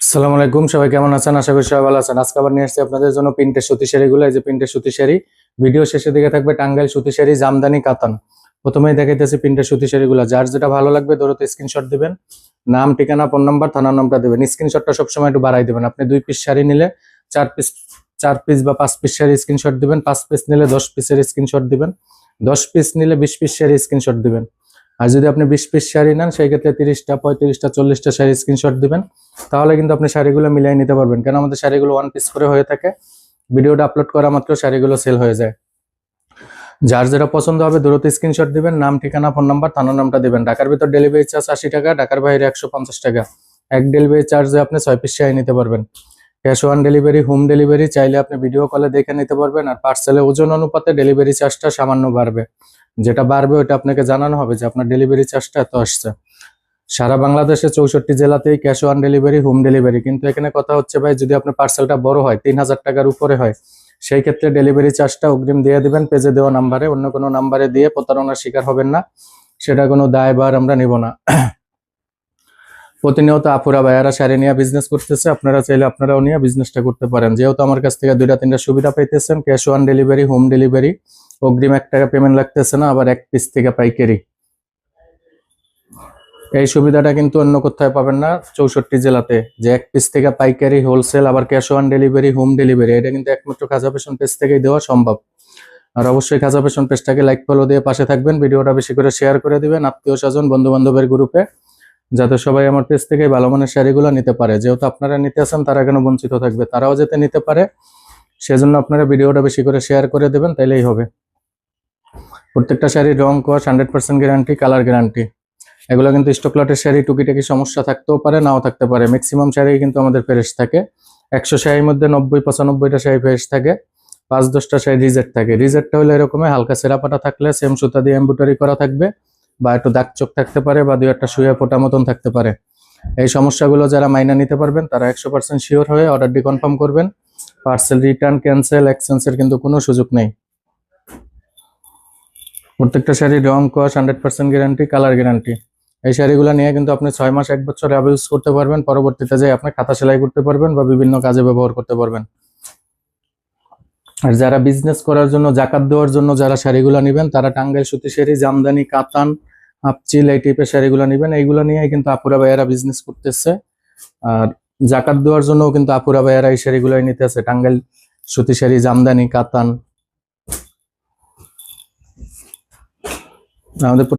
আসসালামু আলাইকুম, সবাই কেমন আছেন? আশা করি সবাই ভালো আছেন। আজকে আবার নিয়ে আসছি আপনাদের জন্য প্রিন্টের সুতি শাড়িগুলো। এই যে প্রিন্টের সুতি শাড়ি, ভিডিও শেষে দিকে থাকবে টাঙ্গাইল সুতি শাড়ি, জামদানি কাতান। প্রথমেই দেখাইতেছি প্রিন্টের সুতি শাড়িগুলো। যার যেটা ভালো লাগবে দৌড়তে স্ক্রিনশট দিবেন, নাম, ঠিকানা, ফোন নাম্বার, থানার নামটা দিবেন। স্ক্রিনশটটা সবসময় একটু বাড়াই দিবেন। আপনি 2 পিস শাড়ি নিলে 4 পিস, 4 পিস বা 5 পিস শাড়ি স্ক্রিনশট দিবেন। 5 পিস নিলে 10 পিসের স্ক্রিনশট দিবেন। 10 পিস নিলে 20 পিস শাড়ি স্ক্রিনশট দিবেন। আর যদি আপনি 20 পিস শাড়ি নেন সেই ক্ষেত্রে 30টা, 35টা, 40টা শাড়ি স্ক্রিনশট দিবেন। তাহলে কিন্তু আপনি শাড়িগুলো মিলিয়ে নিতে পারবেন, কেন আমাদের শাড়িগুলো 1 পিস করে হয়ে থাকে। ভিডিওটা আপলোড করা মাত্র শাড়িগুলো সেল হয়ে যায়। যার যেটা পছন্দ হবে দ্রুত স্ক্রিনশট দিবেন, নাম, ঠিকানা, ফোন নাম্বার, থানার নামটা দিবেন। ঢাকার ভিতর ডেলিভারি চার্জ 80 টাকা, ঢাকার বাইরে 150 টাকা। এক ডেলিভারি চার্জে আপনি 6 পিস শাড়ি নিতে পারবেন। Cash on delivery, home delivery চাইলে আপনি ভিডিও কলে দেখে নিতে পারবেন। আর পার্সেলে ওজন অনুপাতে ডেলিভারি চার্জটা সামান্য বাড়বে। যেটা বাড়বে ওটা আপনাকে জানানো হবে যে আপনার ডেলিভারি চার্জটা এত আসছে। সারা বাংলাদেশে 64 জেলাতেই cash on delivery, home delivery. কিন্তু এখানে কথা হচ্ছে ভাই, যদি আপনার পার্সেলটা বড় হয়, 3000 টাকার উপরে হয়, সেই ক্ষেত্রে ডেলিভারি চার্জটা অগ্রিম দিয়ে দিবেন পেজে দেওয়া নাম্বারে। অন্য কোনো নাম্বারে দিয়ে প্রতারণার শিকার হবেন না, সেটা কোনো দায়ভার আমরা নিব না। প্রতিনিয়ত আপুরা ভাইয়ারা শাড়ি নিয়ে বিজনেস করতেছে, আপনারা চাইলে আপনারাও নিয়ে বিজনেসটা করতে পারেন। যেহেতু আমার কাছ থেকে 2টা 3টা সুবিধা পাইতেছেন, cash on delivery, home delivery, অগ্রিম 1 টাকা পেমেন্ট লাগতেছে না, আবার 1 পিস থেকে পাইকারি। এই সুবিধাটা কিন্তু অন্য কোথাও পাবেন না 64 জেলাতে, যে 1 পিস থেকে পাইকারি, হোলসেল, আবার cash on delivery, home delivery. এটা কিন্তু একমাত্র খাজা ফ্যাশন পেজ থেকেই দেওয়া সম্ভব। আর অবশ্যই খাজা ফ্যাশন পেজটাকে লাইক, ফলো দিয়ে পাশে থাকবেন। ভিডিওটা বেশি করে শেয়ার করে দিবেন আত্মীয় স্বজন, বন্ধু বান্ধবের গ্রুপে, যাতে সবাই আমার পেজ থেকে ভালো মানের শাড়িগুলো নিতে পারে। যেহেতু আপনারা নিতে আসেন, তারা কেন বঞ্চিত থাকবে, তারাও যাতে নিতে পারে, সেজন্য আপনারা ভিডিওটা বেশি করে শেয়ার করে দেবেন, তাইলেই হবে। প্রত্যেকটা শাড়ির রং কোয়াশ 100% গ্যারান্টি, কালার গ্যারান্টি। এগুলো কিন্তু স্টক লটের শাড়ি, টুকিটাকি সমস্যা থাকতেও পারে, নাও থাকতে পারে। ম্যাক্সিমাম শাড়ি কিন্তু আমাদের ফ্রেশ থাকে। 100 শাড়ির মধ্যে 90-95টা শাড়ি ফ্রেশ থাকে, 5-10টা শাড়ি রিজেক্ট থাকে। রিজেক্টটা হলে এরকমই হালকা সেরাপাটা থাকলে, সেম সুতা দিয়ে এমব্রয়ডারি করা থাকবে, বা একটু দাগ চোখ থাকতে পারে, বা 2-একটা শুয়ে ফোটা মতন থাকতে পারে। এই সমস্যাগুলো যারা মাইনা নিতে পারবেন তারা 100% শিওর হয়ে অর্ডারটি কনফার্ম করবেন। পার্সেল রিটার্ন, ক্যান্সেল, এক্সচেঞ্জের কিন্তু কোনো সুযোগ নেই। প্রত্যেকটা শাড়ির রং কোয়াশ 100% গ্যারান্টি, কালার গ্যারান্টি। এই শাড়িগুলো নিয়ে কিন্তু আপনি 6 মাস 1 বছর ইউজ করতে পারবেন। পরবর্তীতে যে আপনি খাতা সেলাই করতে পারবেন বা বিভিন্ন কাজে ব্যবহার করতে পারবেন। আর যারা বিজনেস করার জন্য, জাকাত দেওয়ার জন্য যারা শাড়িগুলো নেবেন, তারা টাঙ্গাইল সুতি শাড়ি, জামদানি, কাতান, আপচিল, এই টাইপের শাড়িগুলো নেবেন। এইগুলো নিয়ে কিন্তু আপুরা ভাইয়ারা বিজনেস করতেছে। আর জাকাত দেওয়ার জন্য কিন্তু আপুরা ভাইয়ারা এই শাড়িগুলোই নিতেছে, টাঙ্গাইল সুতি শাড়ি, জামদানি, কাতান। আমাদের